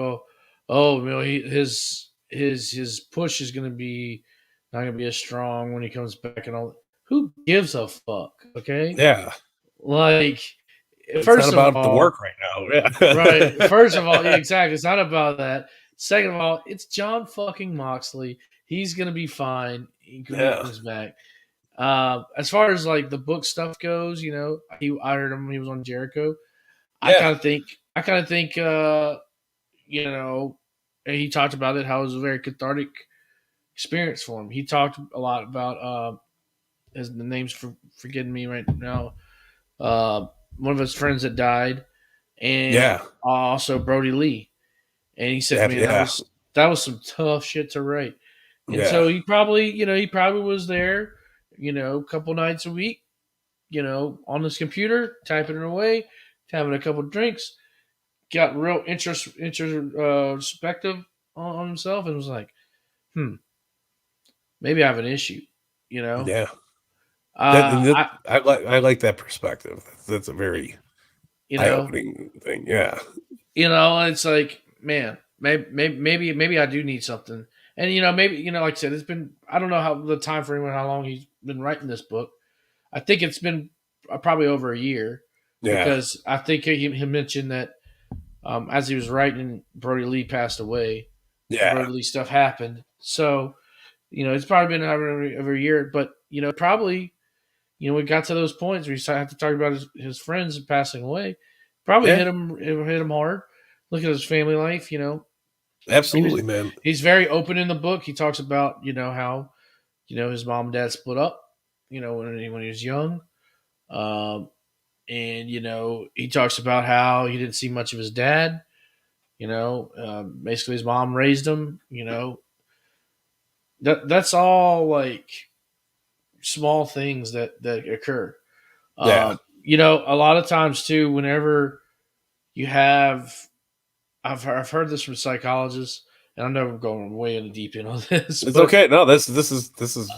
his push is going to be not going to be as strong when he comes back and all. Who gives a fuck? Okay, Yeah, like it's not first of about the all, work right now. right? Yeah, First of all, yeah, exactly. It's not about that. Second of all, it's Jon fucking Moxley. He's gonna be fine when he yeah, comes back. As far as like the book stuff goes, I heard him when he was on Jericho. I yeah, kind of think, and he talked about it how it was a very cathartic experience for him. He talked a lot about the name's forgetting me right now. One of his friends that died, and yeah, also Brody Lee. And he said, "Man, yeah, that was some tough shit to write." And yeah, so he probably was there, a couple nights a week, on his computer, typing it away, having a couple drinks, got real introspective on himself, and was like, maybe I have an issue, you know. yeah. I I like that perspective. That's a very you know eye-opening thing. Yeah. it's like, man, maybe I do need something. And maybe like I said, it's been, I don't know how the time frame and how long he's been writing this book. I think it's been probably over a year, Yeah. because I think he mentioned that as he was writing, Brody Lee passed away. Yeah. Brody Lee stuff happened, so it's probably been over a year. But probably we got to those points where you have to talk about his friends passing away. Probably Yeah. hit him hard. Look at his family life. Absolutely, man. He's very open in the book. He talks about how his mom and dad split up. When he was young. And he talks about how he didn't see much of his dad. Basically his mom raised him. That's all like small things that occur. Yeah. A lot of times too, whenever you have, I've heard this from psychologists, and I know we're going way in the deep end on this, It's but okay. No, this is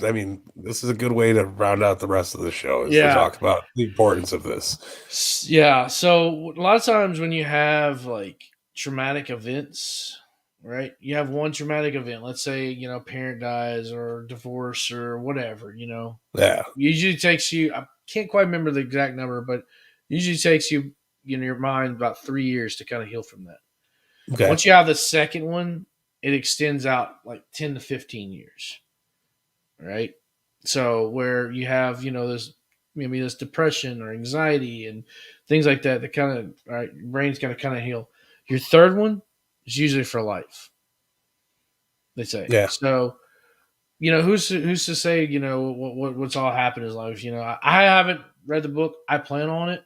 I mean, this is a good way to round out the rest of the show is to yeah, talk about the importance of this. yeah. So a lot of times when you have like traumatic events, right? You have one traumatic event. Let's say parent dies or divorce or whatever. Yeah. Usually takes you. I can't quite remember the exact number, but usually takes you your mind about 3 years to kind of heal from that. Okay. Once you have the second one, it extends out like 10 to 15 years, right? So where you have this maybe this depression or anxiety and things like that kind of, right, your brain's got to kind of heal. Your third one is usually for life, they say. Yeah. So who's to say what's all happened in his life. I haven't read the book. I plan on it,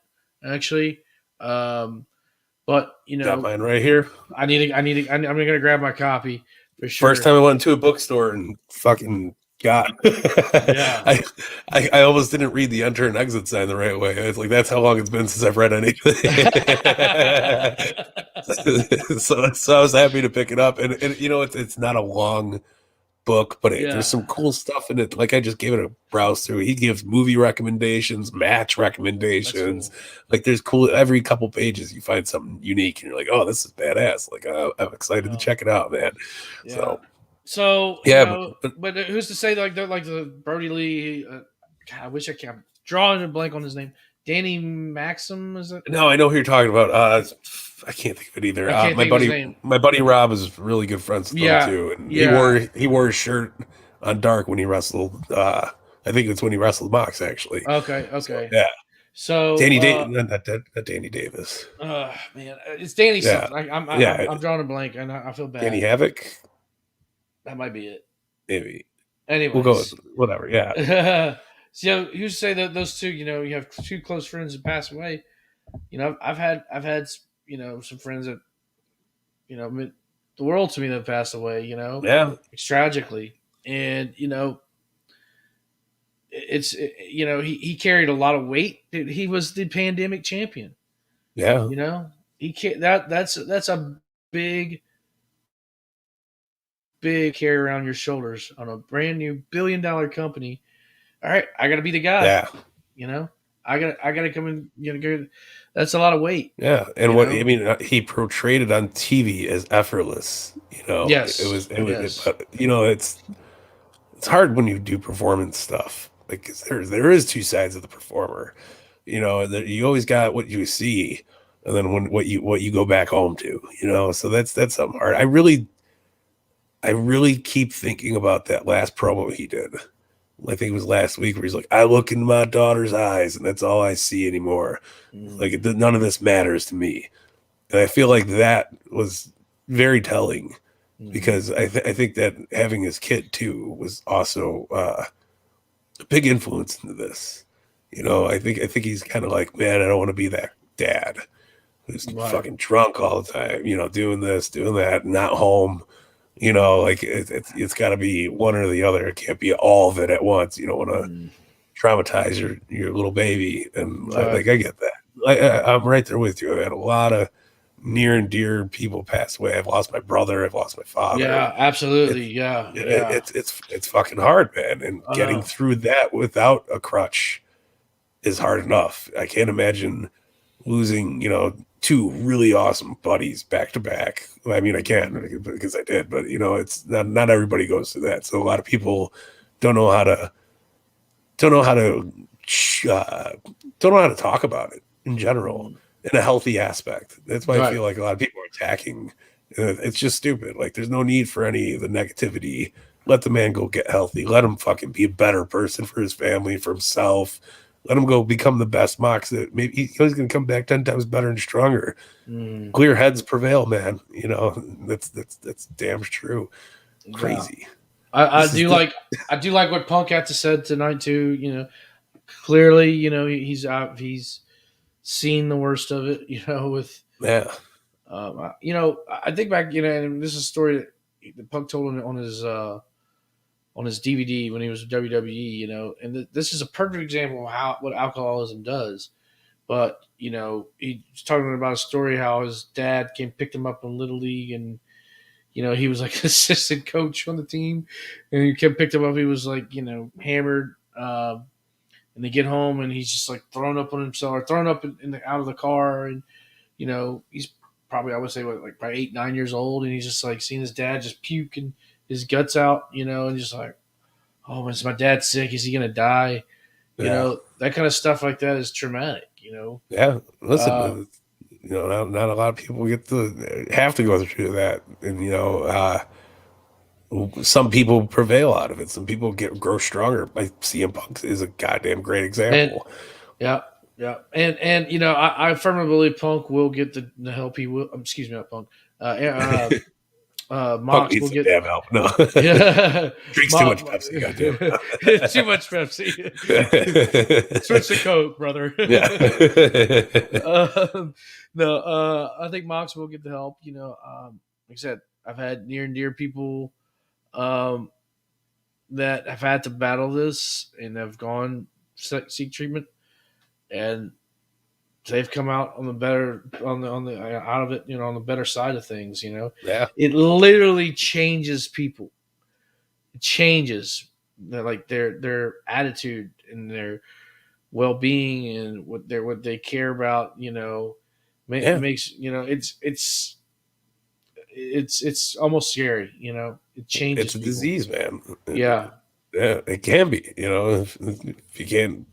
actually. But Got mine right here. I'm gonna grab my copy for sure. First time I went to a bookstore and fucking got Yeah. I almost didn't read the enter and exit sign the right way. It's like that's how long it's been since I've read anything. so I was happy to pick it up, and it's not a long book, but there's some cool stuff in it. Like I just gave it a browse through. He gives movie recommendations, match recommendations. Cool. Like there's cool, every couple pages you find something unique, and you're like, oh, this is badass. Like I'm excited to check it out, man. Yeah. So yeah, but who's to say like the Brody Lee? God, I wish I can. I'm drawing a blank on his name. Danny Maxim, is it? No, I know who you're talking about. I can't think of it either. My buddy Rob is really good friends with him too, and he wore his shirt on Dark when he wrestled. I think it's when he wrestled Mox, actually. Okay. So Danny not Danny Davis. Man, it's Danny something. I'm drawing a blank, and I feel bad. Danny Havoc. That might be it. Maybe. Anyways. We'll go with whatever. Yeah. So who's to say that those two, you have two close friends that pass away. I've had some friends that meant the world to me that passed away. Yeah. Tragically, and he carried a lot of weight. He was the pandemic champion. Yeah. He can't. That's a big carry around your shoulders on a brand new $1 billion company. All right, I got to be the guy. Yeah. I gotta come in. That's a lot of weight. Yeah, and I mean, he portrayed it on TV as effortless. Yes, it was. But, it's hard when you do performance stuff. Like there is two sides of the performer. You always got what you see, and then what you go back home to. So that's something hard. I really keep thinking about that last promo he did. I think it was last week where he's like, I look in my daughter's eyes and that's all I see anymore. Like none of this matters to me. And I feel like that was very telling because I think that having his kid too was also a big influence into this. I think he's kind of like, man, I don't want to be that dad who's fucking drunk all the time, doing this, doing that, not home. Like it's got to be one or the other. It can't be all of it at once. You don't want to traumatize your little baby. And I get that. I'm right there with you. I had a lot of near and dear people pass away. I've lost my brother. I've lost my father. Yeah, absolutely. It's fucking hard, man. And getting through that without a crutch is hard enough. I can't imagine losing, two really awesome buddies back to back. I mean, I can because I did, but it's not everybody goes through that. So a lot of people don't know how to talk about it in general in a healthy aspect. That's why I feel like a lot of people are attacking. It's just stupid. Like, there's no need for any of the negativity. Let the man go get healthy. Let him fucking be a better person for his family, for himself. Let him go become the best Mox that maybe he's going to come back 10 times better and stronger. Clear heads prevail, man. That's damn true. Crazy. I do like what Punk had to said tonight too. Clearly, he's seen the worst of it. With I think back, and this is a story that Punk told on his DVD when he was WWE, and this is a perfect example of what alcoholism does. But he's talking about a story how his dad picked him up in Little League, and he was like assistant coach on the team, and he picked him up. He was like hammered, and they get home, and he's just like thrown up on himself, or thrown up out of the car, and he's probably, I would say, probably 8, 9 years old, and he's just like seeing his dad just puking his guts out, and just like, oh, is my dad sick? Is he gonna die? That kind of stuff like that is traumatic. Yeah, listen, not a lot of people have to go through that, and some people prevail out of it. Some people grow stronger. Like CM Punk is a goddamn great example. And, I firmly believe Punk will get the help he will. Excuse me, not Punk. Mox will get damn help. No, drinks too much Pepsi. Goddamn, too much Pepsi. Switch to Coke, brother. No, I think Mox will get the help. Like I said, I've had near and dear people that have had to battle this and have gone seek treatment, and they've come out on the better on the out of it, on the better side of things. Yeah, it literally changes people. It changes their attitude and their well-being and what they care about. Makes it's almost scary. It changes. It's a people. disease, man. Yeah, it can be. If you can't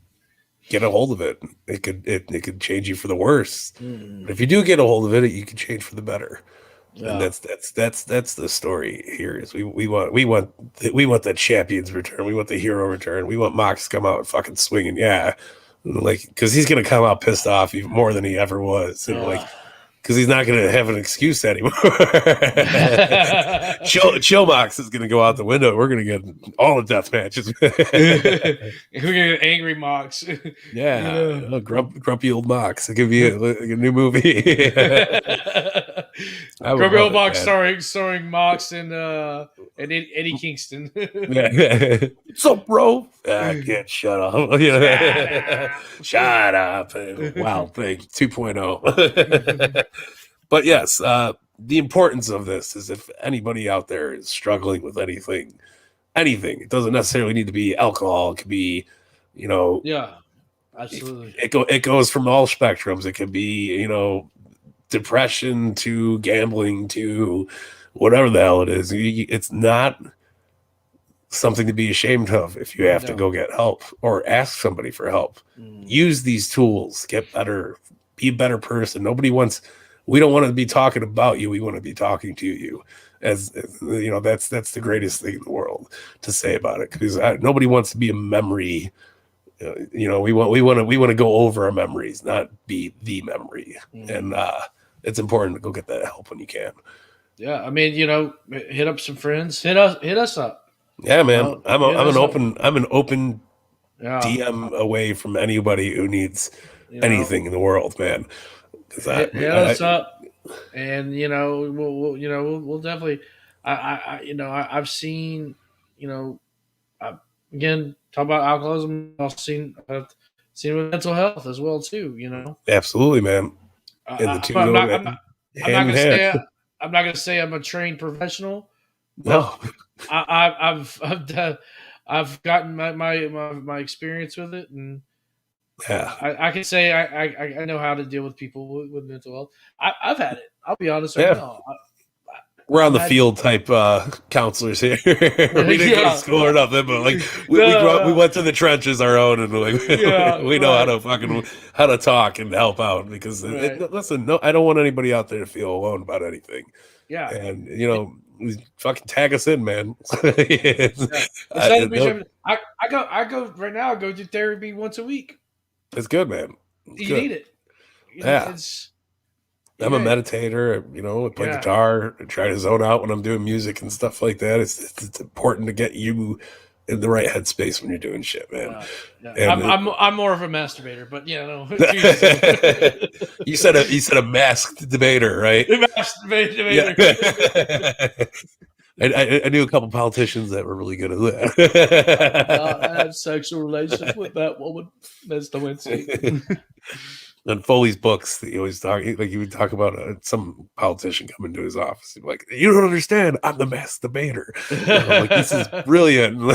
get a hold of it, it could change you for the worse. But if you do get a hold of it, you can change for the better. Yeah. And that's the story here. Is we want the champions return. We want the hero return. We want Mox to come out and fucking swinging. Yeah, because he's gonna come out pissed off even more than he ever was. Because he's not going to have an excuse anymore. Chill Mox is going to go out the window. We're going to get all the death matches. We're going to get angry Mox. Yeah. Grumpy old Mox. It could be a new movie. Grumpy old Mox starring Mox and Eddie Kingston. What's up, bro? I can't shut up. Shut up. Wild Thing 2.0. But yes, the importance of this is if anybody out there is struggling with anything, it doesn't necessarily need to be alcohol. It could be, yeah, absolutely. It goes from all spectrums. It could be, depression to gambling to whatever the hell it is. It's not something to be ashamed of if you have to go get help or ask somebody for help. Use these tools, get better, be a better person. We don't want to be talking about you. We want to be talking to you. As that's the greatest thing in the world to say about it, because nobody wants to be a memory. We want to go over our memories, not be the memory. And it's important to go get that help when you can. Yeah, I mean, hit up some friends. Hit us up. Yeah, man. I'm an open DM away from anybody who needs anything in the world, man. Hit us up, and we'll definitely. I've seen, again, talk about alcoholism. I've seen with mental health as well too. Absolutely, man. And the two hand in hand. I'm not gonna say I'm a trained professional, No, but I've gotten my experience with it, and yeah, I can say I know how to deal with people with mental health. I've had it. I'll be honest right yeah. now. We're on I've the had, field type counselors here. We didn't go to yeah, school or nothing, but like we no, went to the trenches our own, and like yeah, we know how to talk and help out because right, listen, no, I don't want anybody out there to feel alone about anything, yeah. and fucking tag us in, man. It's, Yeah. It's I- not a no, bitch. I go right now. I go to therapy once a week. it's good, man. It's You good. need it. Yeah. It's I'm a yeah, meditator, I play yeah, guitar, I try to zone out when I'm doing music and stuff like that. It's important to get you in the right headspace when you're doing shit, man. yeah, yeah. And I'm more of a masturbator, but yeah, no. you said a masked debater, right? Yeah. Masturbator. I knew a couple politicians that were really good at I that. have sexual relations with that woman. That's the Wednesday. And Foley's books, he always talk like he would talk about some politician coming to his office. He'd be like, "You don't understand. I'm the masked debater." I'm like, this is brilliant. and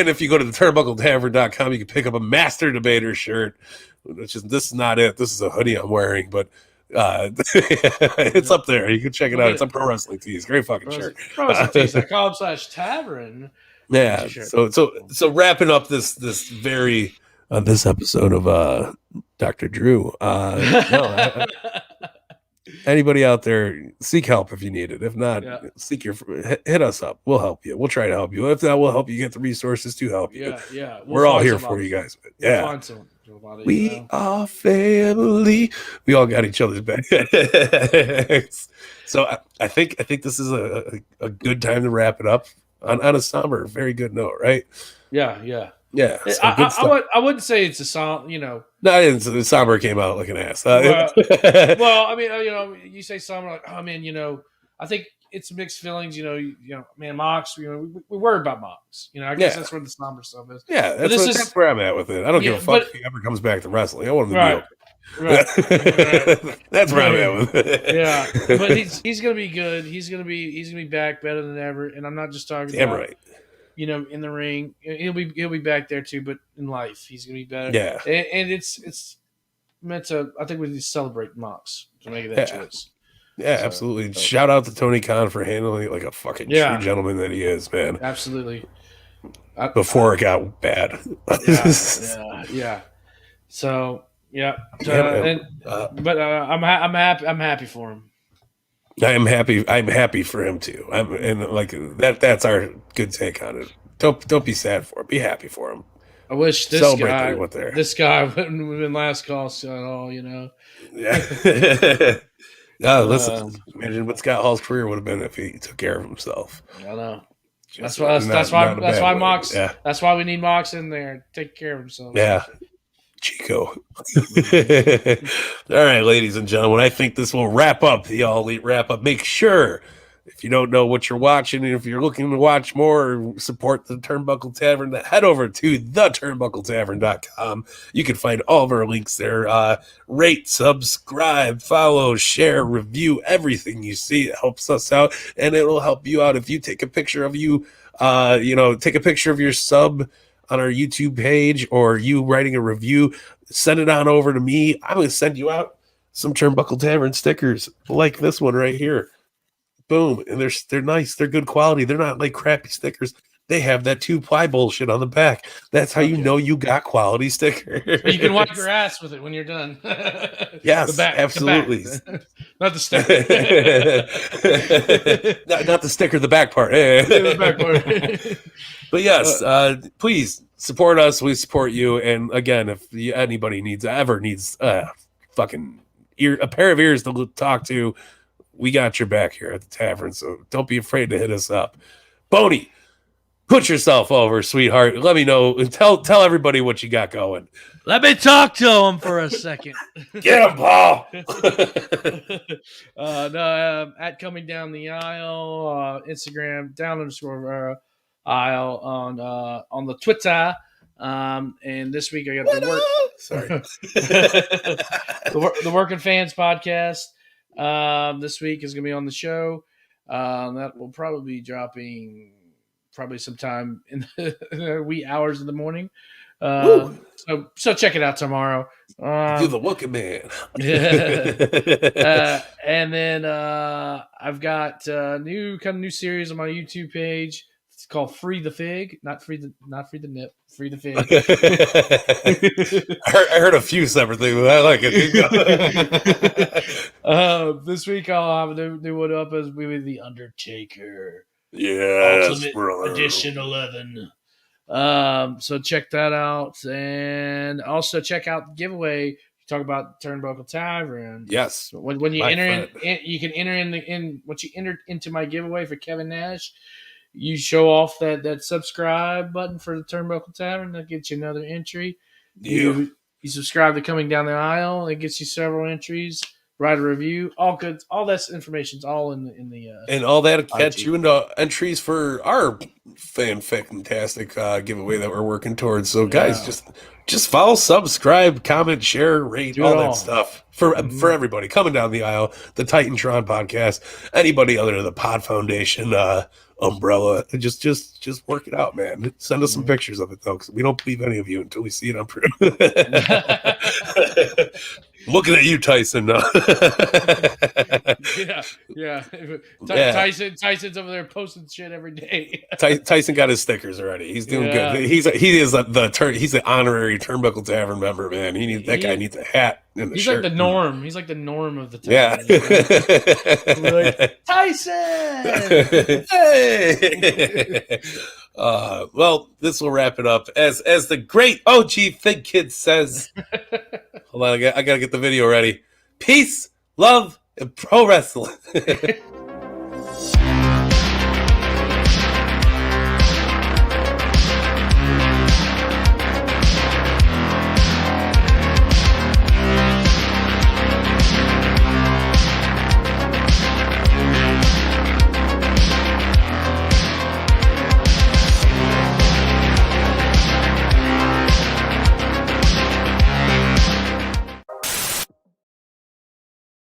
if you go to the turnbuckletavern.com, you can pick up a master debater shirt. This is not it. This is a hoodie I'm wearing, but it's up there. You can check it out. It's a pro wrestling tees. Great fucking shirt. ProWrestlingTees.com/tavern. Yeah. So wrapping up this very this episode of Dr. Drew. Anybody out there, seek help if you need it. If not, hit us up. We'll help you. We'll try to help you. If not, we'll help you get the resources to help you. Yeah. We're all here for you guys. Yeah. We'll find somebody, we are family. We all got each other's back. So I think this is a good time to wrap it up on a somber, very good note, right? Yeah. Yeah, so I wouldn't say it's a song. No, the somber came out like an ass. Well, I mean, you say somber like, oh man, I think it's mixed feelings. Man, Mox. We worry about Mox. I guess that's where the somber stuff is. Yeah, that's where I'm at with it. I don't give a fuck if he ever comes back to wrestling. I want him to be okay. Right. That's where I'm at with it. Yeah, but he's gonna be good. He's gonna be back better than ever. And I'm not just talking about right. In the ring. He'll be back there too, but in life he's gonna be better. Yeah, and it's meant to. I think we need to celebrate Mox to make that choice. Yeah, absolutely. Shout out to Tony Khan for handling it like a fucking true gentleman that he is, man. Absolutely. Before it got bad. Yeah. So yeah, but I'm happy for him. I'm happy for him too. That's our good take on it. Don't be sad for him. Be happy for him. I wish this guy wouldn't have been last call at all. Yeah. Listen. Imagine what Scott Hall's career would have been if he took care of himself. I know. That's why Mox. Yeah. That's why we need Mox in there. Take care of himself. Yeah. Chico. All right, ladies and gentlemen, I think this will wrap up the All Elite wrap up. Make sure, if you don't know what you're watching, and if you're looking to watch more or support the Turnbuckle Tavern, head over to theturnbuckletavern.com. You can find all of our links there. Rate, subscribe, follow, share, review, everything you see. It helps us out, and it'll help you out if you take a picture of take a picture of your sub on our YouTube page, or you writing a review, send it on over to me. I'm going to send you out some Turnbuckle Tavern stickers like this one right here. Boom. And they're nice. They're good quality. They're not like crappy stickers. They have that 2-ply bullshit on the back. That's how you know you got quality stickers. You can wipe your ass with it when you're done. Yes, absolutely. Not the sticker. not the sticker, the back part. The back part. But yes, please support us. We support you. And again, if anybody ever needs a pair of ears to talk to, we got your back here at the tavern. So don't be afraid to hit us up. Boney, put yourself over, sweetheart. Let me know. Tell everybody what you got going. Let me talk to him for a second. Get him, Paul. At Coming Down the Aisle, Instagram, _aisle on the Twitter. And this week I got the Working Fans podcast. this week is going to be on the show. That will probably be dropping sometime in the wee hours of the morning. So check it out tomorrow. Do the Wookie Man. And then I've got a new series on my YouTube page. It's called Free the Fig, not free the nip, Free the Fig. I heard a few separate things, but I like it. This week I'll have a new one up as we with The Undertaker. Yes, Ultimate brother. Edition 11. So check that out, and also check out the giveaway. You talk about Turnbuckle Tavern. Yes. When you enter in, you can enter in once you enter into my giveaway for Kevin Nash. You show off that subscribe button for the Turnbuckle Tavern. That gets you another entry. Yeah. You subscribe to Coming Down the Aisle. It gets you several entries. Write a review. All good. All that information's all in the and all that'll catch you into entries for our fantastic giveaway that we're working towards. So guys, just follow, subscribe, comment, share, rate, all that stuff for everybody coming down the aisle. The Titantron podcast, anybody other than the Pod Foundation umbrella, just work it out, man. Send us some pictures of it though, because we don't believe any of you until we see it on print. Looking at you, Tyson. Yeah. Tyson's over there posting shit every day. Tyson got his stickers already. He's doing good. He's the honorary Turnbuckle Tavern member, man. That guy needs a hat and a shirt. Like the norm. He's like the norm of the tavern. Yeah. Like, Tyson. Hey. Well, this will wrap it up. As the great OG Think Kid says. Hold on, I gotta get the video ready. Peace, love, and pro wrestling.